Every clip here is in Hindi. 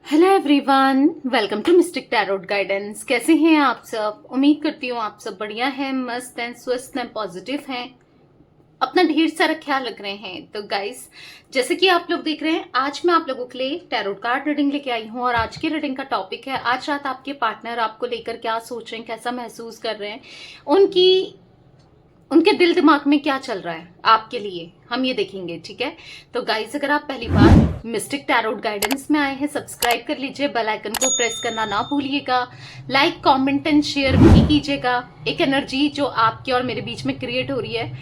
Hello everyone, welcome to mystic tarot guidance. कैसे हैं आप सब? उम्मीद करती हूँ आप सब बढ़िया हैं, मस्त हैं, स्वस्थ हैं, पॉजिटिव हैं, अपना ढेर सारा ख्याल रख रहे हैं। तो गाइस, जैसे कि आप लोग देख रहे हैं, आज मैं आप लोगों के लिए टैरोट कार्ड रीडिंग लेके आई हूँ और आज की रीडिंग का टॉपिक है आज रात आपके पार्टनर आपको लेकर क्या सोच रहे हैं, कैसा महसूस कर रहे हैं, उनके दिल दिमाग में क्या चल रहा है आपके लिए, हम ये देखेंगे। ठीक है, तो गाइस, अगर आप पहली बार मिस्टिक टैरोट गाइडेंस में आए हैं, सब्सक्राइब कर लीजिए, बेल आइकन को प्रेस करना ना भूलिएगा, लाइक कमेंट एंड शेयर भी कीजिएगा। एक एनर्जी जो आपके और मेरे बीच में क्रिएट हो रही है,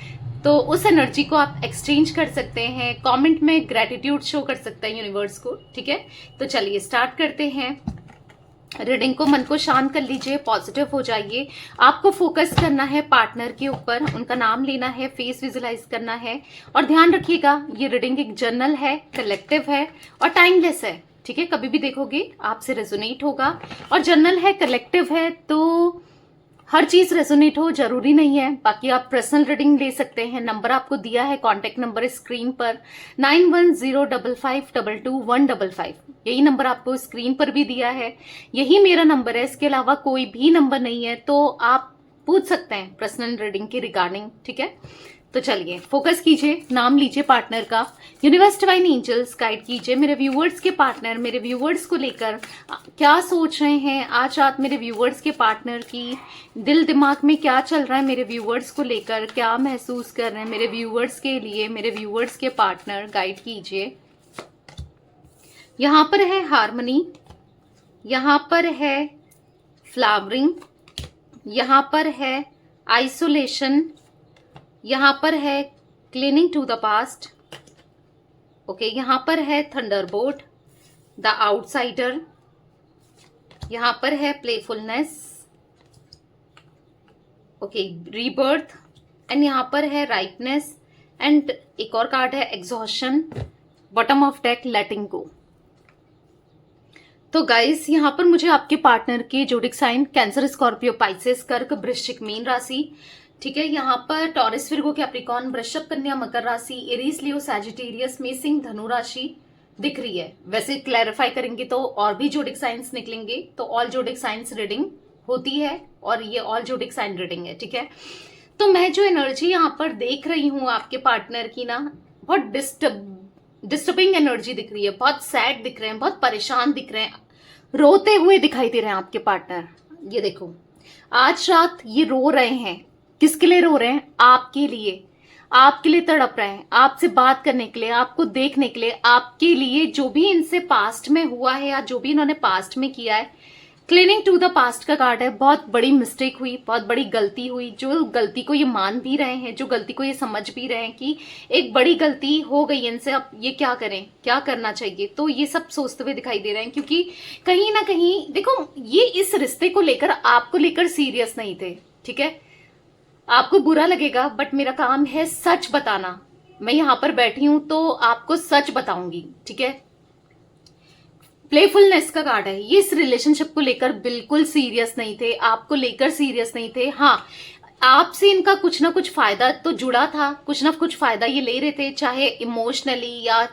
तो उस एनर्जी को आप एक्सचेंज कर सकते हैं, कमेंट में ग्रेटिट्यूड शो कर सकते हैं यूनिवर्स को। ठीक है, तो चलिए स्टार्ट करते हैं रीडिंग को। मन को शांत कर लीजिए, पॉजिटिव हो जाइए। आपको फोकस करना है पार्टनर के ऊपर, उनका नाम लेना है, फेस विजुलाइज करना है। और ध्यान रखिएगा, ये रीडिंग एक जर्नल है, कलेक्टिव है और टाइमलेस है। ठीक है, कभी भी देखोगे आपसे रेजोनेट होगा। और जर्नल है, कलेक्टिव है, तो हर चीज रेजोनेट हो जरूरी नहीं है। बाकी आप पर्सनल रीडिंग ले सकते हैं। नंबर आपको दिया है, कॉन्टेक्ट नंबर स्क्रीन पर 9105522155। यही नंबर आपको स्क्रीन पर भी दिया है, यही मेरा नंबर है। इसके अलावा कोई भी नंबर नहीं है, तो आप पूछ सकते हैं पर्सनल रीडिंग के रिगार्डिंग। ठीक है, तो चलिए फोकस कीजिए, नाम लीजिए पार्टनर का। यूनिवर्स डिवाइन एंजल्स गाइड कीजिए मेरे व्यूवर्स के पार्टनर, मेरे व्यूवर्स को लेकर क्या सोच रहे हैं आज रात। मेरे व्यूवर्स के पार्टनर की दिल दिमाग में क्या चल रहा है, मेरे व्यूवर्स को लेकर क्या महसूस कर रहे हैं, मेरे व्यूवर्स के लिए, मेरे व्यूवर्स के पार्टनर गाइड कीजिए। यहाँ पर है हार्मनी, यहाँ पर है फ्लावरिंग, यहाँ पर है आइसोलेशन, यहाँ पर है clinging to the past. Okay, यहाँ पर है थंडरबोल्ट, द आउटसाइडर, यहाँ पर है प्लेफुलनेस, ओके, रीबर्थ, एंड यहाँ पर है राइटनेस, एंड एक और कार्ड है exhaustion, bottom of deck, letting go. तो गाइस, यहाँ पर मुझे आपके पार्टनर के zodiac sign Cancer, Scorpio, Pisces, कर्क, वृश्चिक, मीन राशि। ठीक है, यहाँ पर टॉरस, विर्गो, कैप्रिकॉर्न, वृषभ, कन्या, मकर राशि, एरीज, लियो, सैजिटेरियस, मेषिंग, धनु राशि दिख रही है। वैसे क्लैरिफाई करेंगे तो और भी जोडिक साइंस निकलेंगे, तो ऑल जोडिक साइंस रीडिंग होती है और ये ऑल जोडिक साइन रीडिंग है। ठीक है, तो मैं जो एनर्जी यहाँ पर देख रही हूँ आपके पार्टनर की ना, बहुत डिस्टर्बिंग एनर्जी दिख रही है, बहुत सैड दिख रहे हैं, बहुत परेशान दिख रहे हैं, रोते हुए दिखाई दे रहे हैं आपके पार्टनर। ये देखो, आज रात ये रो रहे हैं। किसके लिए रो रहे हैं? आपके लिए। आपके लिए तड़प रहे हैं, आपसे बात करने के लिए, आपको देखने के लिए, आपके लिए जो भी इनसे पास्ट में हुआ है या जो भी इन्होंने पास्ट में किया है। क्लीनिंग टू द पास्ट का कार्ड है। बहुत बड़ी मिस्टेक हुई, बहुत बड़ी गलती हुई, जो गलती को ये मान भी रहे हैं, जो गलती को ये समझ भी रहे हैं कि एक बड़ी गलती हो गई इनसे, अब ये क्या करें, क्या करना चाहिए, तो ये सब सोचते हुए दिखाई दे रहे हैं। क्योंकि कहीं ना कहीं देखो, ये इस रिश्ते को लेकर, आपको लेकर सीरियस नहीं थे। ठीक है, आपको बुरा लगेगा, बट मेरा काम है सच बताना। मैं यहां पर बैठी हूं तो आपको सच बताऊंगी। ठीक है, प्लेफुलनेस का कार्ड है। ये इस रिलेशनशिप को लेकर बिल्कुल सीरियस नहीं थे, आपको लेकर सीरियस नहीं थे। हाँ, आपसे इनका कुछ ना कुछ फायदा तो जुड़ा था, कुछ ना कुछ फायदा ये ले रहे थे, चाहे इमोशनली या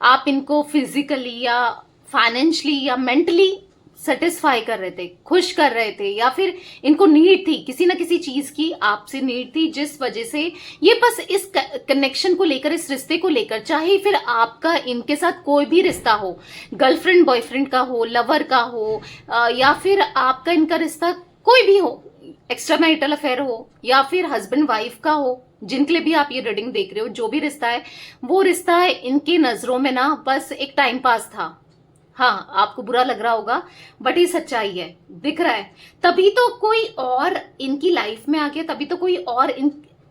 आप इनको फिजिकली या फाइनेंशियली या मेंटली सेटिस्फाई कर रहे थे, खुश कर रहे थे, या फिर इनको नीड थी, किसी ना किसी चीज की आपसे नीड थी, जिस वजह से ये बस इस कनेक्शन को लेकर, इस रिश्ते को लेकर, चाहे फिर आपका इनके साथ कोई भी रिश्ता हो, गर्लफ्रेंड बॉयफ्रेंड का हो, लवर का हो, या फिर आपका इनका रिश्ता कोई भी हो, एक्स्ट्रा मैरिटल अफेयर हो, या फिर हस्बैंड वाइफ का हो, जिनके लिए भी आप ये रीडिंग देख रहे हो, जो भी रिश्ता है, वो रिश्ता इनकी नजरों में ना बस एक टाइम पास था। हाँ, आपको बुरा लग रहा होगा, बट ये सच्चाई है, दिख रहा है। तभी तो कोई और इनकी लाइफ में आ गया, तभी तो कोई और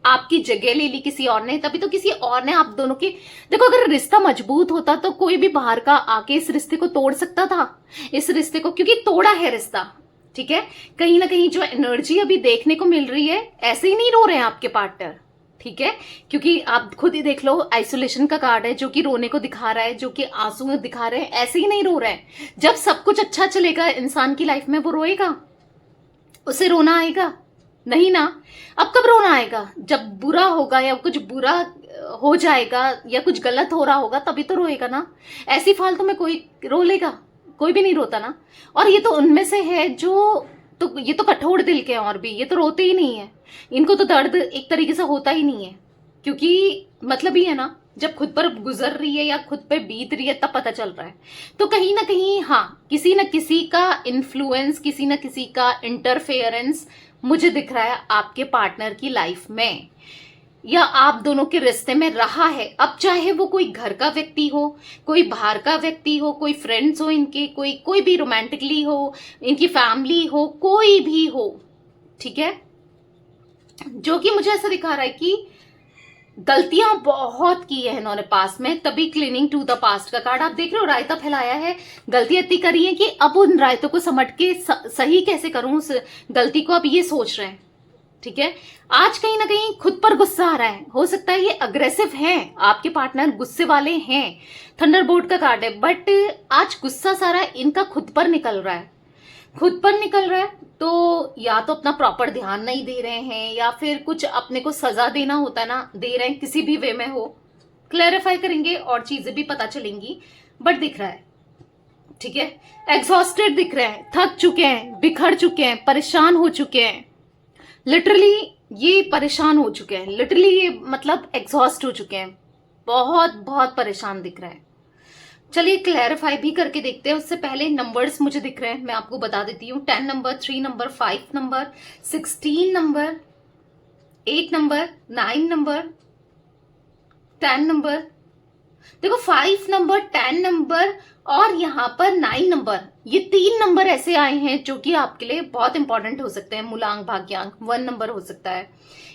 आपकी जगह ले ली किसी और ने, तभी तो किसी और ने आप दोनों की। देखो, अगर रिश्ता मजबूत होता तो कोई भी बाहर का आके इस रिश्ते को तोड़ सकता था, इस रिश्ते को, क्योंकि तोड़ा है रिश्ता। ठीक है, कहीं ना कहीं जो एनर्जी अभी देखने को मिल रही है, ऐसे ही नहीं रो रहे हैं आपके पार्टनर। ठीक है, क्योंकि आप खुद ही देख लो, आइसोलेशन का कार्ड है, जो कि रोने को दिखा रहा है, जो कि आंसू दिखा रहे हैं, ऐसे ही नहीं रो रहे हैं। जब सब कुछ अच्छा चलेगा इंसान की लाइफ में, वो रोएगा? उसे रोना आएगा? नहीं ना। अब कब रोना आएगा? जब बुरा होगा या कुछ बुरा हो जाएगा या कुछ गलत हो रहा होगा, तभी तो रोएगा ना। ऐसी फालतू में कोई रो लेगा? कोई भी नहीं रोता ना। और ये तो उनमें से है जो, तो ये तो कठोर दिल के हैं, और भी ये तो रोते ही नहीं है, इनको तो दर्द एक तरीके से होता ही नहीं है, क्योंकि मतलब ही है ना, जब खुद पर गुजर रही है या खुद पे बीत रही है तब पता चल रहा है। तो कहीं ना कहीं हाँ, किसी न किसी का इन्फ्लुएंस, किसी न किसी का इंटरफेरेंस मुझे दिख रहा है आपके पार्टनर की लाइफ में, या आप दोनों के रिश्ते में रहा है। अब चाहे वो कोई घर का व्यक्ति हो, कोई बाहर का व्यक्ति हो, कोई फ्रेंड्स हो इनके, कोई भी रोमांटिकली हो, इनकी फैमिली हो, कोई भी हो, ठीक है, जो कि मुझे ऐसा दिखा रहा है कि गलतियां बहुत की है इन्होंने पास में, तभी क्लीनिंग टू द पास्ट का कार्ड आप देख रहे हो। रायता फैलाया है, गलतियां इतनी करी है कि अब उन रायतों को समझ के सही कैसे करूं उस गलती को, अब ये सोच रहे हैं, ठीक है। आज कहीं ना कहीं खुद पर गुस्सा आ रहा है, हो सकता है ये अग्रेसिव हैं, आपके पार्टनर गुस्से वाले हैं, थंडरबोल्ट का कार्ड है, बट आज गुस्सा सारा इनका खुद पर निकल रहा है, खुद पर निकल रहा है। तो या तो अपना प्रॉपर ध्यान नहीं दे रहे हैं, या फिर कुछ अपने को सजा देना होता है ना, दे रहे हैं, किसी भी वे में हो, क्लैरिफाई करेंगे और चीजें भी पता चलेंगी, बट दिख रहा है, ठीक है, एग्जॉस्टेड दिख रहे हैं, थक चुके हैं, बिखर चुके हैं, परेशान हो चुके हैं, लिटरली ये परेशान हो चुके हैं, लिटरली ये मतलब एग्जॉस्ट हो चुके हैं, बहुत बहुत परेशान दिख रहा है। चलिए क्लैरिफाई भी करके देखते हैं, उससे पहले नंबर्स मुझे दिख रहे हैं, मैं आपको बता देती हूँ। 10 number, 3 number, 5 number, 16 number, 8 number, 9 number, 10 number, देखो 5 नंबर, 10 नंबर और यहाँ पर 9 नंबर, ये 3 नंबर ऐसे आए हैं जो कि आपके लिए बहुत इंपॉर्टेंट हो सकते हैं। मूलांक, भाग्यांक, 1 नंबर हो सकता है,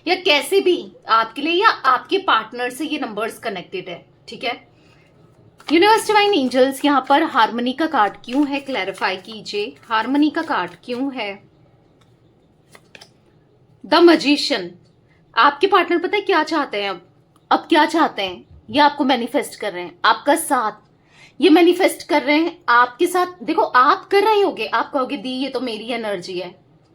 या कैसे भी आपके लिए या आपके पार्टनर से ये नंबर्स कनेक्टेड है, ठीक है। यूनिवर्स डिवाइन एंजल्स, यहाँ पर हार्मनी का कार्ड क्यों है, क्लैरिफाई कीजिए, हार्मनी का कार्ड क्यों है। द मैजिशियन, आपके पार्टनर पता है क्या चाहते हैं, अब क्या चाहते हैं, ये आपको मैनिफेस्ट कर रहे हैं, आपका साथ ये मैनिफेस्ट कर रहे हैं आपके साथ। देखो आप कर रहे होगे, आप कहोगे दी ये तो मेरी एनर्जी है,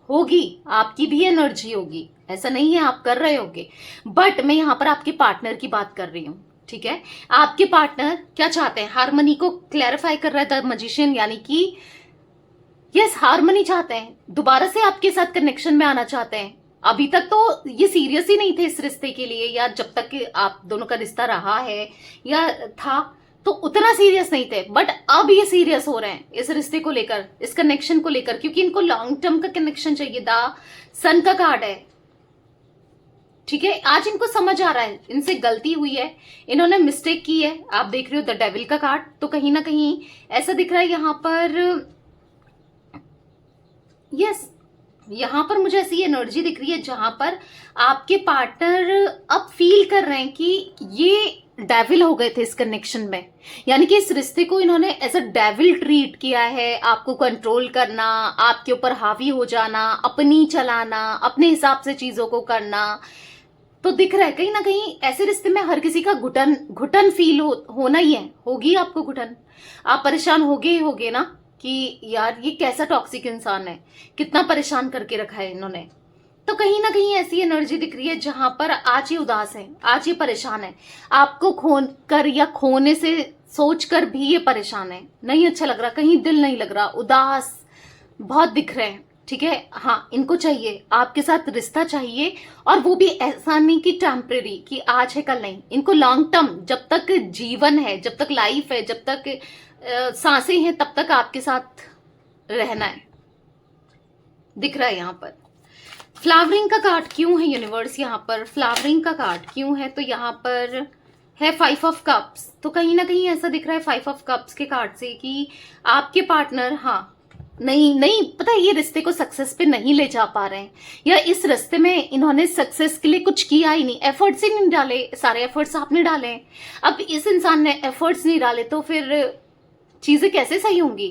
होगी, आपकी भी एनर्जी होगी, ऐसा नहीं है, आप कर रहे होगे, बट मैं यहाँ पर आपके पार्टनर की बात कर रही हूँ, ठीक है। आपके पार्टनर क्या चाहते हैं, हार्मनी को क्लैरिफाई कर रहा है द मैजिशियन, यानी कि यस हार्मनी चाहते हैं, दोबारा से आपके साथ कनेक्शन में आना चाहते हैं। अभी तक तो ये सीरियस ही नहीं थे इस रिश्ते के लिए, या जब तक कि आप दोनों का रिश्ता रहा है या था तो उतना सीरियस नहीं थे, बट अब ये सीरियस हो रहे हैं इस रिश्ते को लेकर, इस कनेक्शन को लेकर, क्योंकि इनको लॉन्ग टर्म का कनेक्शन चाहिए। द सन का कार्ड है, ठीक है। आज इनको समझ आ रहा है इनसे गलती हुई है, इन्होंने मिस्टेक की है। आप देख रहे हो द डेविल का कार्ड, तो कहीं ना कहीं ऐसा दिख रहा है यहाँ पर, यस यहाँ पर मुझे ऐसी एनर्जी दिख रही है जहां पर आपके पार्टनर अब फील कर रहे हैं कि ये डेविल हो गए थे इस कनेक्शन में, यानी कि इस रिश्ते को इन्होंने एज अ डेविल ट्रीट किया है। आपको कंट्रोल करना, आपके ऊपर हावी हो जाना, अपनी चलाना, अपने हिसाब से चीजों को करना, तो दिख रहा है कहीं ना कहीं ऐसे रिश्ते में हर किसी का घुटन घुटन फील होना ही है, होगी आपको घुटन, आप परेशान होगे ना कि यार ये कैसा टॉक्सिक इंसान है, कितना परेशान करके रखा है इन्होंने। तो कहीं ना कहीं ऐसी एनर्जी दिख रही है जहां पर आज ये उदास है, आज ये परेशान है, आपको खोन कर या खोने से सोच कर भी ये परेशान है, नहीं अच्छा लग रहा, कहीं दिल नहीं लग रहा, उदास बहुत दिख रहे हैं, ठीक है। हाँ इनको चाहिए आपके साथ रिश्ता चाहिए, और वो भी ऐसा नहीं कि टेम्परेरी कि आज है कल नहीं, इनको लॉन्ग टर्म, जब तक जीवन है, जब तक लाइफ है, जब तक सांसें हैं, तब तक आपके साथ रहना है, दिख रहा है यहाँ पर। फ्लावरिंग का कार्ड क्यों है यूनिवर्स, यहाँ पर फ्लावरिंग का कार्ड क्यों है, तो यहाँ पर है 5 ऑफ कप्स, तो कहीं ना कहीं ऐसा दिख रहा है 5 ऑफ कप्स के कार्ड से कि आपके पार्टनर हाँ नहीं पता है, ये रिश्ते को सक्सेस पे नहीं ले जा पा रहे हैं, या इस रिश्ते में इन्होंने सक्सेस के लिए कुछ किया ही नहीं, एफर्ट्स ही नहीं डाले, सारे एफर्ट्स आपने डाले हैं। अब इस इंसान ने एफर्ट्स नहीं डाले तो फिर चीजें कैसे सही होंगी,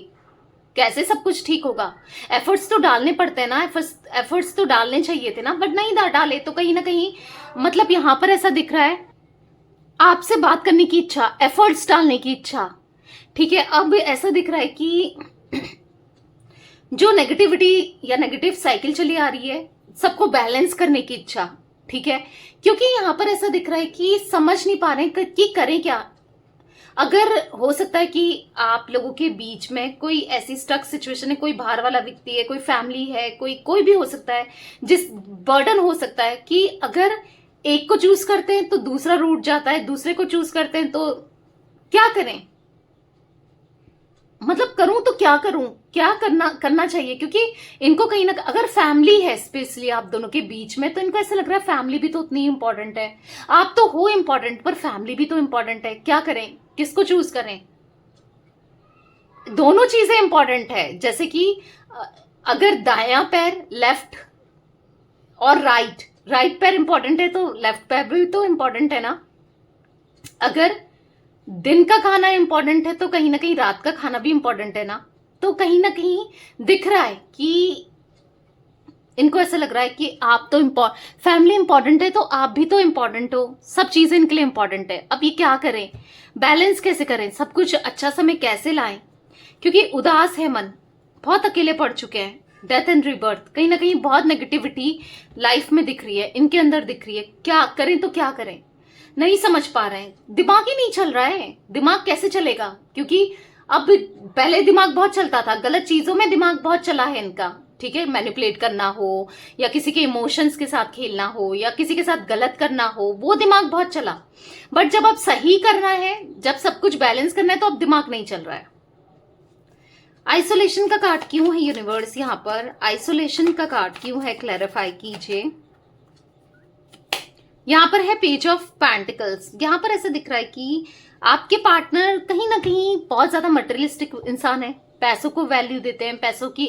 कैसे सब कुछ ठीक होगा। एफर्ट्स तो डालने पड़ते हैं ना, एफर्ट्स तो डालने चाहिए थे ना, बट नहीं डाले, तो कहीं ना कहीं मतलब यहां पर ऐसा दिख रहा है आपसे बात करने की इच्छा, एफर्ट्स डालने की इच्छा, ठीक है। अब ऐसा दिख रहा है कि जो नेगेटिविटी या नेगेटिव साइकिल चली आ रही है, सबको बैलेंस करने की इच्छा, ठीक है। क्योंकि यहां पर ऐसा दिख रहा है कि समझ नहीं पा रहे कि करें क्या। अगर हो सकता है कि आप लोगों के बीच में कोई ऐसी स्टक सिचुएशन है, कोई बाहर वाला व्यक्ति है, कोई फैमिली है, कोई भी हो सकता है, जिस बर्डन हो सकता है कि अगर एक को चूज करते हैं तो दूसरा रूठ जाता है, दूसरे को चूज करते हैं तो क्या करें, मतलब करूं तो क्या करूं, क्या करना चाहिए। क्योंकि इनको कहीं ना, अगर फैमिली है स्पेशली आप दोनों के बीच में, तो इनको ऐसा लग रहा है फैमिली भी तो उतनी इंपॉर्टेंट है। आप तो हो इंपॉर्टेंट पर फैमिली भी तो इंपॉर्टेंट है। क्या करें, किसको चूज करें? दोनों चीजें इंपॉर्टेंट है। जैसे कि अगर दायां पैर लेफ्ट और राइट पैर इंपॉर्टेंट है तो लेफ्ट पैर भी तो इंपॉर्टेंट है ना। अगर दिन का खाना इंपॉर्टेंट है तो कहीं ना कहीं रात का खाना भी इंपॉर्टेंट है ना। तो कहीं ना कहीं दिख रहा है कि इनको ऐसा लग रहा है कि आप तो फैमिली इंपॉर्टेंट है तो आप भी तो इंपॉर्टेंट हो, सब चीजें इनके लिए इंपॉर्टेंट है। अब ये क्या करें, बैलेंस कैसे करें, सब कुछ अच्छा समय कैसे लाएं? क्योंकि उदास है मन, बहुत अकेले पड़ चुके हैं। डेथ एंड रिबर्थ, कहीं ना कहीं बहुत नेगेटिविटी लाइफ में दिख रही है, इनके अंदर दिख रही है। क्या करें तो क्या करें, नहीं समझ पा रहे हैं। दिमाग ही नहीं चल रहा है। दिमाग कैसे चलेगा? क्योंकि अब पहले दिमाग बहुत चलता था, गलत चीजों में दिमाग बहुत चला है इनका। ठीक है, मैनिपुलेट करना हो या किसी के इमोशंस के साथ खेलना हो या किसी के साथ गलत करना हो, वो दिमाग बहुत चला। बट जब अब सही करना है, जब सब कुछ बैलेंस करना है, तो अब दिमाग नहीं चल रहा है। आइसोलेशन का कार्ड क्यों है यूनिवर्स यहाँ पर? आइसोलेशन का कार्ड क्यों है, क्लैरिफाई कीजिए। यहाँ पर है पेज ऑफ पेंटिकल्स। यहाँ पर ऐसा दिख रहा है कि आपके पार्टनर कहीं ना कहीं बहुत ज्यादा मटेरियलिस्टिक इंसान है, पैसों को वैल्यू देते हैं, पैसों की,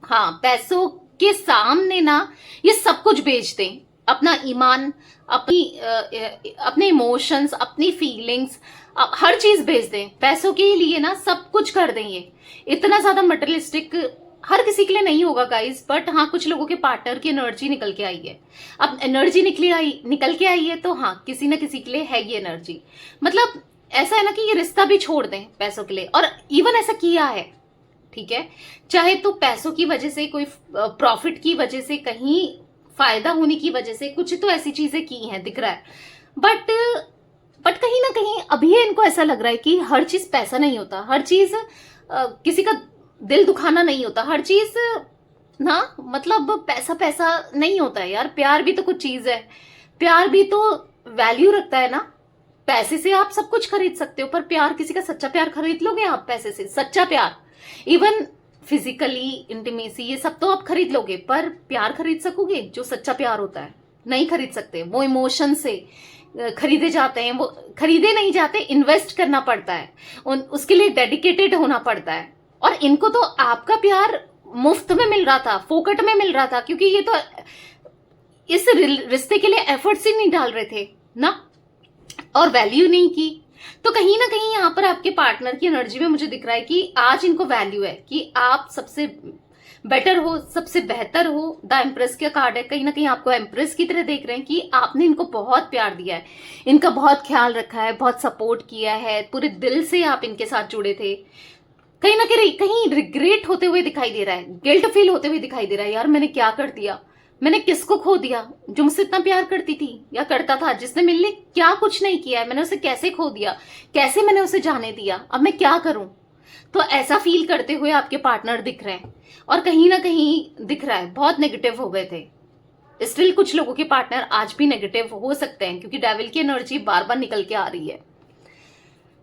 हाँ, पैसों के सामने ना ये सब कुछ बेच दें, अपना ईमान, अपने इमोशंस, अपनी फीलिंग्स, हर चीज बेच दें पैसों के लिए ना, सब कुछ कर दें। ये इतना ज्यादा मटेरियलिस्टिक हर किसी के लिए नहीं होगा गाइस, बट हाँ कुछ लोगों के पार्टनर की एनर्जी निकल के आई है। अब एनर्जी निकल के आई है तो हाँ किसी ना किसी के लिए है ये एनर्जी। मतलब ऐसा है ना कि ये रिश्ता भी छोड़ दें पैसों के लिए, और इवन ऐसा किया है। ठीक है, चाहे तो पैसों की वजह से, कोई प्रॉफिट की वजह से, कहीं फायदा होने की वजह से, कुछ तो ऐसी चीजें की हैं, दिख रहा है। बट कहीं ना कहीं अभी इनको ऐसा लग रहा है कि हर चीज पैसा नहीं होता, हर चीज किसी का दिल दुखाना नहीं होता, हर चीज ना, मतलब पैसा पैसा नहीं होता है यार। प्यार भी तो कुछ चीज है, प्यार भी तो वैल्यू रखता है ना। पैसे से आप सब कुछ खरीद सकते हो, पर प्यार, किसी का सच्चा प्यार खरीद लोगे आप पैसे से? सच्चा प्यार, इवन फिजिकली इंटीमेसी, ये सब तो आप खरीद लोगे, पर प्यार खरीद सकोगे जो सच्चा प्यार होता है? नहीं खरीद सकते। वो इमोशन से खरीदे जाते हैं, वो खरीदे नहीं जाते, इन्वेस्ट करना पड़ता है, उसके लिए डेडिकेटेड होना पड़ता है। और इनको तो आपका प्यार मुफ्त में मिल रहा था, फोकट में मिल रहा था, क्योंकि ये तो इस रिश्ते के लिए एफर्ट्स ही नहीं डाल रहे थे ना, और वैल्यू नहीं की। तो कहीं ना कहीं यहाँ पर आपके पार्टनर की एनर्जी में मुझे दिख रहा है कि आज इनको वैल्यू है, कि आप सबसे बेटर हो, सबसे बेहतर हो। द एम्प्रेस का कार्ड है, कहीं ना कहीं आपको एम्प्रेस की तरह देख रहे हैं कि आपने इनको बहुत प्यार दिया है, इनका बहुत ख्याल रखा है, बहुत सपोर्ट किया है, पूरे दिल से आप इनके साथ जुड़े थे। कहीं ना कहीं रिग्रेट होते हुए दिखाई दे रहा है, गिल्ट फील होते हुए दिखाई दे रहा है, यार मैंने क्या कर दिया, मैंने किसको खो दिया जो मुझसे इतना प्यार करती थी या करता था, जिसने मेरे लिए क्या कुछ नहीं किया है, मैंने उसे कैसे खो दिया, कैसे मैंने उसे जाने दिया, अब मैं क्या करूं। तो ऐसा फील करते हुए आपके पार्टनर दिख रहे हैं, और कहीं ना कहीं दिख रहा है बहुत नेगेटिव हो गए थे। स्टिल कुछ लोगों के पार्टनर आज भी नेगेटिव हो सकते हैं, क्योंकि डेविल की एनर्जी बार बार निकल के आ रही है।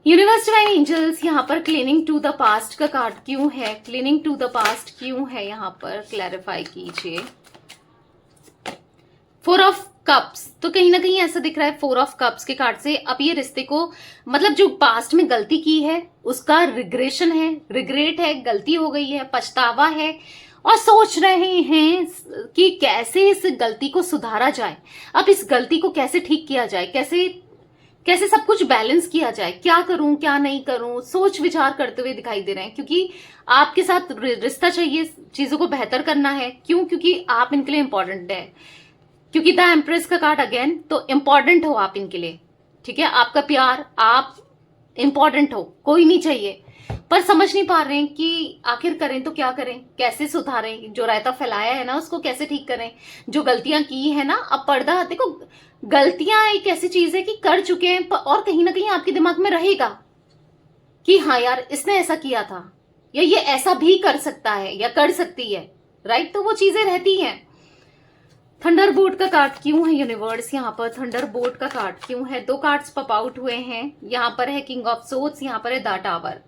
यूनिवर्स डिवाइन एंजल्स यहाँ पर क्लीनिंग टू द पास्ट का कार्ड क्यों है, क्लीनिंग टू द पास्ट क्यों है, यहाँ पर क्लैरिफाई कीजिए। 4 ऑफ कप्स, तो कहीं ना कहीं ऐसा दिख रहा है 4 ऑफ कप्स के कार्ड से अब ये रिश्ते को, मतलब जो पास्ट में गलती की है उसका रिग्रेशन है, रिग्रेट है, गलती हो गई है, पछतावा है, और सोच रहे हैं कि कैसे इस गलती को सुधारा जाए, अब इस गलती को कैसे ठीक किया जाए, कैसे सब कुछ बैलेंस किया जाए, क्या करूं क्या नहीं करूं, सोच विचार करते हुए दिखाई दे रहे हैं। क्योंकि आपके साथ रिश्ता चाहिए, चीजों को बेहतर करना है। क्यों? क्योंकि आप इनके लिए इंपॉर्टेंट है, क्योंकि द एम्प्रेस का कार्ड अगेन, तो इंपॉर्टेंट हो आप इनके लिए। ठीक है, आपका प्यार, आप इंपॉर्टेंट हो, कोई नहीं चाहिए, पर समझ नहीं पा रहे हैं कि आखिर करें तो क्या करें, कैसे सुधारें, जो रायता फैलाया है ना उसको कैसे ठीक करें, जो गलतियां की है ना। अब पर्दा, देखो गलतियां एक ऐसी चीज है कि कर चुके हैं, और कहीं ना कहीं आपके दिमाग में रहेगा, कि हाँ यार इसने ऐसा किया था, या ये ऐसा भी कर सकता है या कर सकती है, राइट। तो वो चीजें रहती हैं। थंडरबोल्ट का कार्ड क्यों है यूनिवर्स यहाँ पर? थंडरबोल्ट का कार्ड क्यों है? 2 कार्ड्स पॉप आउट हुए हैं। यहाँ पर है किंग ऑफ सोर्ड्स, यहाँ पर है द टावर।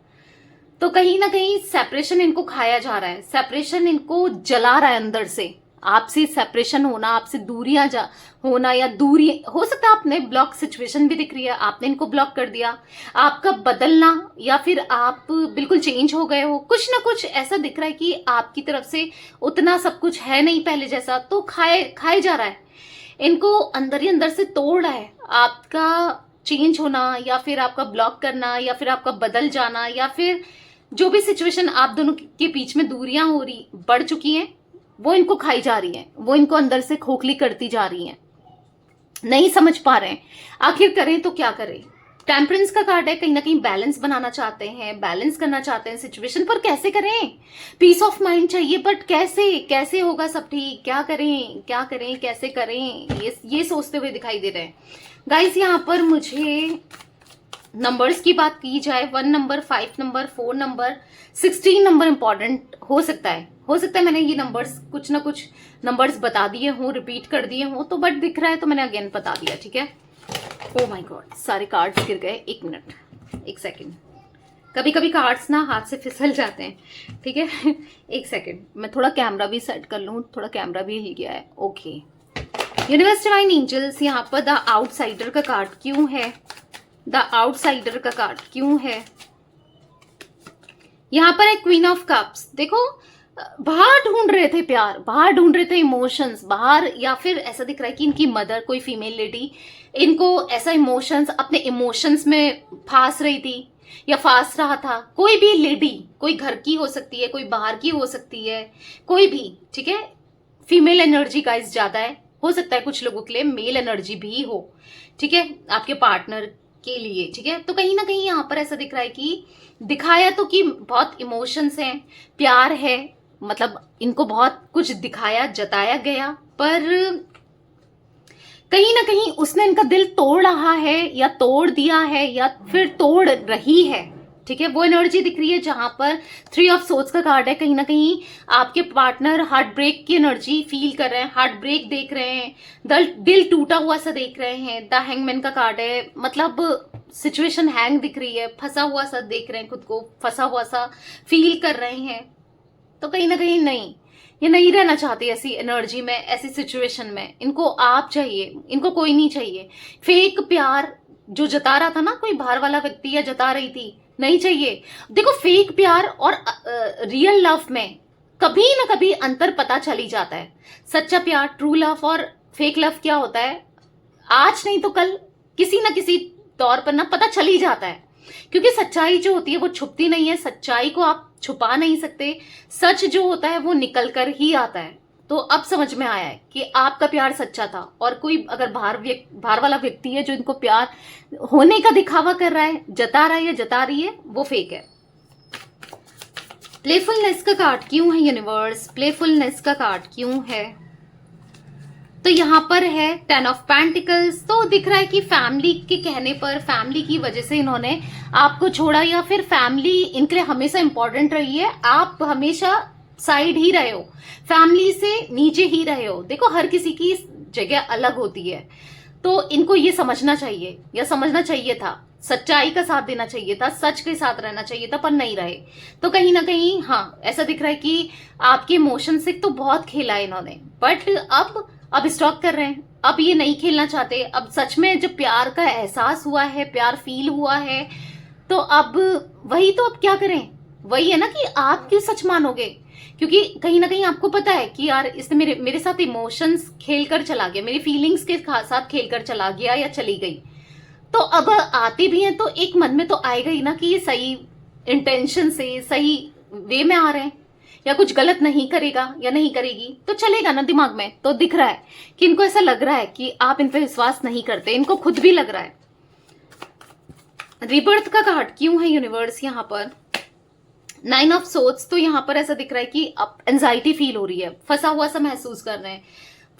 तो कहीं ना कहीं सेपरेशन इनको खाया जा रहा है, सेपरेशन इनको जला रहा है अंदर से। आपसे सेपरेशन होना, आपसे दूरियां होना, या दूरी हो सकता है, आपने ब्लॉक सिचुएशन भी दिख रही है, आपने इनको ब्लॉक कर दिया, आपका बदलना, या फिर आप बिल्कुल चेंज हो गए हो। कुछ ना कुछ ऐसा दिख रहा है कि आपकी तरफ से उतना सब कुछ है नहीं पहले जैसा, तो खाए जा रहा है। इनको अंदर ही अंदर से तोड़ रहा है आपका चेंज होना, या फिर आपका ब्लॉक करना, या फिर आपका बदल जाना, या फिर जो भी सिचुएशन आप दोनों के बीच में दूरियां हो रही, बढ़ चुकी हैं, वो इनको खाई जा रही हैं, वो इनको अंदर से खोखली करती जा रही हैं। नहीं समझ पा रहे हैं आखिर करें तो क्या करें। टेम्परेंस का कार्ड है, कहीं ना कहीं बैलेंस बनाना चाहते हैं, बैलेंस करना चाहते हैं सिचुएशन, पर कैसे करें? पीस ऑफ माइंड चाहिए, बट कैसे होगा सब ठीक? क्या करें कैसे करें, ये सोचते हुए दिखाई दे रहे हैं गाइस। यहाँ पर मुझे नंबर्स की बात की जाए, 1 number, 5 number, 4 number, 16 number important हो सकता है मैंने ये नंबर्स कुछ ना कुछ नंबर्स बता दिए हों, रिपीट कर दिए हों, तो बट दिख रहा है तो मैंने अगेन बता दिया, ठीक है। ओ माय गॉड, सारे कार्ड्स गिर गए। 1 मिनट, 1 सेकेंड। कभी कभी कार्ड्स ना हाथ से फिसल जाते हैं, ठीक है। 1 सेकेंड, मैं थोड़ा कैमरा भी सेट कर लूँ, थोड़ा कैमरा भी हिल गया है। ओके, यूनिवर्स डिवाइन एंजल्स, यहाँ पर द आउटसाइडर का कार्ड क्यों है? द आउटसाइडर का कार्ड क्यों है? यहाँ पर है क्वीन ऑफ कप्स। देखो, बाहर ढूंढ रहे थे प्यार, बाहर ढूंढ रहे थे इमोशंस बाहर, या फिर ऐसा दिख रहा है कि इनकी मदर, कोई फीमेल लेडी, इनको ऐसा इमोशंस, अपने इमोशंस में फांस रही थी या फांस रहा था। कोई भी लेडी, कोई घर की हो सकती है, कोई बाहर की हो सकती है, कोई भी, ठीक है। फीमेल एनर्जी गाइस ज्यादा है, हो सकता है कुछ लोगों के लिए मेल एनर्जी भी हो, ठीक है, आपके पार्टनर के लिए, ठीक है। तो कहीं ना कहीं यहाँ पर ऐसा दिख रहा है कि दिखाया तो कि बहुत इमोशंस हैं, प्यार है, मतलब इनको बहुत कुछ दिखाया, जताया गया, पर कहीं ना कहीं उसने इनका दिल तोड़ रहा है, या तोड़ दिया है, या फिर तोड़ रही है, ठीक है। वो एनर्जी दिख रही है जहां पर 3 ऑफ सोर्ड्स का कार्ड है। कहीं ना कहीं आपके पार्टनर हार्ट ब्रेक की एनर्जी फील कर रहे हैं, हार्ट ब्रेक देख रहे हैं, दिल टूटा हुआ सा देख रहे हैं। द हैंगमैन का कार्ड है, मतलब सिचुएशन हैंग दिख रही है, फंसा हुआ सा देख रहे हैं, खुद को फंसा हुआ सा फील कर रहे हैं। तो कहीं ना कहीं नहीं, ये नहीं रहना चाहते ऐसी एनर्जी में, ऐसी सिचुएशन में। इनको आप चाहिए, इनको कोई नहीं चाहिए। फेक प्यार जो जता रहा था ना कोई बाहर वाला व्यक्ति, या जता रही थी, नहीं चाहिए। देखो, फेक प्यार और रियल लव में कभी ना कभी अंतर पता चल ही जाता है। सच्चा प्यार, ट्रू लव, और फेक लव क्या होता है, आज नहीं तो कल किसी ना किसी तौर पर ना पता चल ही जाता है। क्योंकि सच्चाई जो होती है वो छुपती नहीं है, सच्चाई को आप छुपा नहीं सकते। सच जो होता है वो निकल कर ही आता है। तो अब समझ में आया है कि आपका प्यार सच्चा था, और कोई अगर बाहर वाला व्यक्ति है जो इनको प्यार होने का दिखावा कर रहा है, जता रहा है या जता रही है, वो फेक है। प्लेफुलनेस का कार्ड क्यों है यूनिवर्स? प्लेफुलनेस का कार्ड क्यों है? तो यहाँ पर है 10 ऑफ पेंटिकल्स। तो दिख रहा है कि फैमिली के कहने पर, फैमिली की वजह से इन्होंने आपको छोड़ा, या फिर फैमिली इनके लिए हमेशा इंपॉर्टेंट रही है। आप हमेशा साइड ही रहे हो, फैमिली से नीचे ही रहे हो। देखो, हर किसी की जगह अलग होती है, तो इनको ये समझना चाहिए, या समझना चाहिए था, सच्चाई का साथ देना चाहिए था, सच के साथ रहना चाहिए था, पर नहीं रहे। तो कहीं ना कहीं हाँ, ऐसा दिख रहा है कि आपके इमोशन से तो बहुत खेला है इन्होंने, बट अब स्टॉप कर रहे हैं। अब ये नहीं खेलना चाहते। अब सच में जब प्यार का एहसास हुआ है, प्यार फील हुआ है, तो अब वही, तो अब क्या करें? वही है ना कि आप क्यों सच मानोगे? क्योंकि कहीं ना कहीं आपको पता है कि यार इसने मेरे साथ इमोशंस खेल कर चला गया, मेरी फीलिंग्स के साथ खेल कर चला गया या चली गई। तो अब आते भी हैं तो एक मन में तो आएगा ही ना कि ये सही इंटेंशन से, सही वे में आ रहे हैं, या कुछ गलत नहीं करेगा या नहीं करेगी, तो चलेगा ना दिमाग में। तो दिख रहा है कि इनको ऐसा लग रहा है कि आप इन पे विश्वास नहीं करते, इनको खुद भी लग रहा है। रिबर्थ का कार्ड क्यों है यूनिवर्स यहाँ पर? 9 ऑफ सोर्ड्स। तो यहाँ पर ऐसा दिख रहा है कि अब एंजाइटी फील हो रही है, फंसा हुआ सा महसूस कर रहे हैं,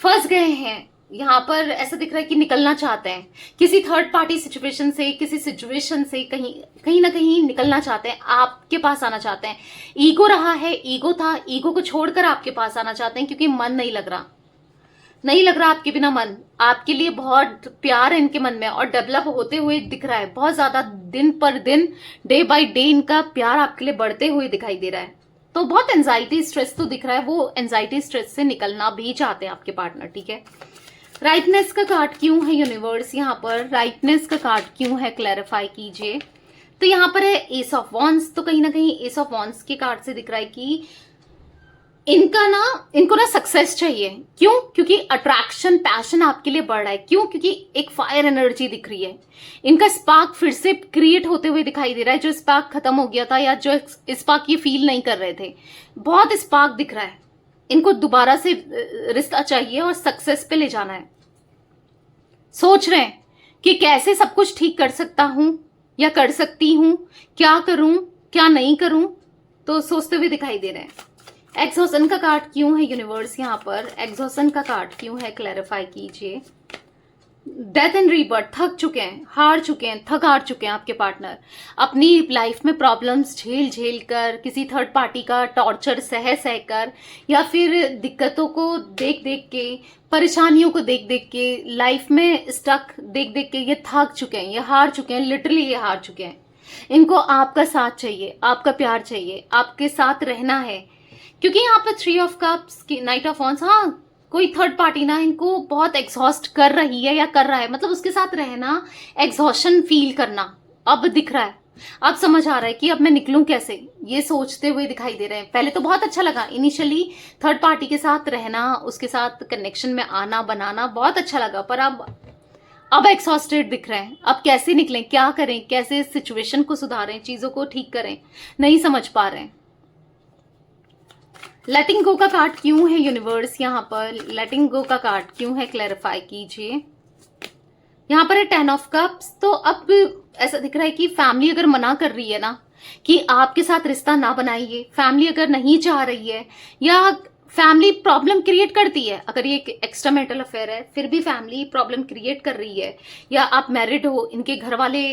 फंस गए हैं, यहाँ पर ऐसा दिख रहा है कि निकलना चाहते हैं किसी थर्ड पार्टी सिचुएशन से, किसी सिचुएशन से कहीं ना कहीं निकलना चाहते हैं, आपके पास आना चाहते हैं। ईगो रहा है, ईगो था, ईगो को छोड़कर आपके पास आना चाहते हैं क्योंकि मन नहीं लग रहा, नहीं लग रहा आपके बिना मन। आपके लिए बहुत प्यार है इनके मन में और डेवलप होते हुए दिख रहा है बहुत ज्यादा, दिन पर दिन, डे बाय डे इनका प्यार आपके लिए बढ़ते हुए दिखाई दे रहा है। तो बहुत एंजाइटी स्ट्रेस तो दिख रहा है, वो एंजाइटी स्ट्रेस से निकलना भी चाहते हैं आपके पार्टनर, ठीक है। राइटनेस का कार्ड क्यों है यूनिवर्स, यहाँ पर राइटनेस का कार्ड क्यों है, क्लैरिफाई कीजिए। तो यहाँ पर है एस ऑफ वॉन्ड्स, तो कहीं ना कहीं एस ऑफ वॉन्ड्स के कार्ड से दिख रहा है कि इनको ना सक्सेस चाहिए। क्यों? क्योंकि अट्रैक्शन, पैशन आपके लिए बढ़ रहा है। क्यों? क्योंकि एक फायर एनर्जी दिख रही है, इनका स्पार्क फिर से क्रिएट होते हुए दिखाई दे रहा है। जो स्पार्क खत्म हो गया था या जो स्पार्क ये फील नहीं कर रहे थे, बहुत स्पार्क दिख रहा है। इनको दोबारा से रिश्ता चाहिए और सक्सेस पे ले जाना है। सोच रहे हैं कि कैसे सब कुछ ठीक कर सकता हूं या कर सकती हूं, क्या करूं क्या नहीं करूं, तो सोचते हुए दिखाई दे रहे हैं। एग्जॉशन का कार्ड क्यों है यूनिवर्स, यहाँ पर एग्जॉशन का कार्ड क्यों है, क्लैरिफाई कीजिए। डेथ एंड रीबर्थ, थक चुके हैं, हार चुके हैं, थक हार चुके हैं आपके पार्टनर। अपनी लाइफ में प्रॉब्लम्स झेल झेल कर, किसी थर्ड पार्टी का टॉर्चर सह सह कर, या फिर दिक्कतों को देख देख के, परेशानियों को देख देख के, लाइफ में स्टक देख देख के ये थक चुके हैं, ये हार चुके हैं, लिटरली ये हार चुके हैं। इनको आपका साथ चाहिए, आपका प्यार चाहिए, आपके साथ रहना है। क्योंकि यहाँ पर 3 ऑफ कप्स की, नाइट ऑफ वॉन्ड्स, हाँ कोई थर्ड पार्टी ना इनको बहुत एग्जॉस्ट कर रही है या कर रहा है, मतलब उसके साथ रहना, एग्जॉशन फील करना अब दिख रहा है। अब समझ आ रहा है कि अब मैं निकलूं कैसे, ये सोचते हुए दिखाई दे रहे हैं। पहले तो बहुत अच्छा लगा इनिशियली, थर्ड पार्टी के साथ रहना, उसके साथ कनेक्शन में आना बनाना बहुत अच्छा लगा, पर अब एग्जॉस्टेड दिख रहे हैं। अब कैसे निकलें, क्या करें, कैसे सिचुएशन को सुधारें, चीजों को ठीक करें, नहीं समझ पा रहे हैं। लेटिंग गो का कार्ड क्यों है यूनिवर्स, यहाँ पर लेटिंग गो का कार्ड क्यों है, क्लैरिफाई कीजिए। यहाँ पर है 10 ऑफ कप्स, तो अब ऐसा दिख रहा है कि फैमिली अगर मना कर रही है ना कि आपके साथ रिश्ता ना बनाइए, फैमिली अगर नहीं चाह रही है या फैमिली प्रॉब्लम क्रिएट करती है, अगर ये एक एक्स्ट्रा मैरिटल अफेयर है फिर भी फैमिली प्रॉब्लम क्रिएट कर रही है, या आप मैरिड हो, इनके घर वाले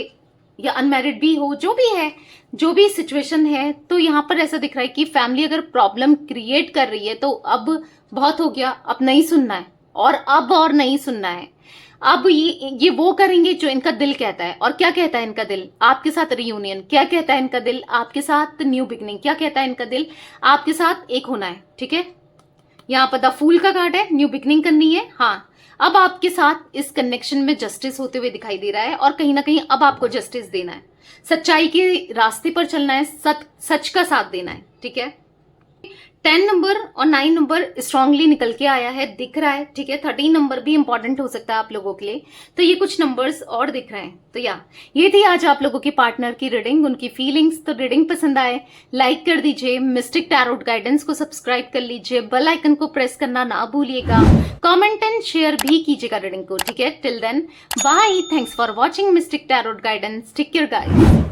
या अनमैरिड भी हो, जो भी है, जो भी सिचुएशन है, तो यहाँ पर ऐसा दिख रहा है कि फैमिली अगर प्रॉब्लम क्रिएट कर रही है तो अब बहुत हो गया, अब नहीं सुनना है, और नहीं सुनना है। अब ये वो करेंगे जो इनका दिल कहता है। और क्या कहता है इनका दिल? आपके साथ रियूनियन। क्या कहता है इनका दिल? आपके साथ न्यू बिगनिंग। क्या कहता है इनका दिल? आपके साथ एक होना है, ठीक है। यहाँ पर द फूल का कार्ड है, न्यू बिगनिंग करनी है। हाँ, अब आपके साथ इस कनेक्शन में जस्टिस होते हुए दिखाई दे रहा है और कहीं ना कहीं अब आपको जस्टिस देना है, सच्चाई के रास्ते पर चलना है, सच का साथ देना है, ठीक है। 10 नंबर और 9 नंबर स्ट्रांगली निकल के आया है, दिख रहा है, ठीक है। 13 नंबर भी इंपॉर्टेंट हो सकता है आप लोगों के लिए, तो ये कुछ नंबर्स और दिख रहे हैं। तो ये थी आज आप लोगों के पार्टनर की रीडिंग, उनकी फीलिंग्स। तो रीडिंग पसंद आए लाइक कर दीजिए, मिस्टिक टैरोट गाइडेंस को सब्सक्राइब कर लीजिए, बेल आइकन को प्रेस करना ना भूलिएगा, कमेंट एंड शेयर भी कीजिएगा रीडिंग को, ठीक है। Till then bye, thanks for watching mystic tarot guidance, take care guys.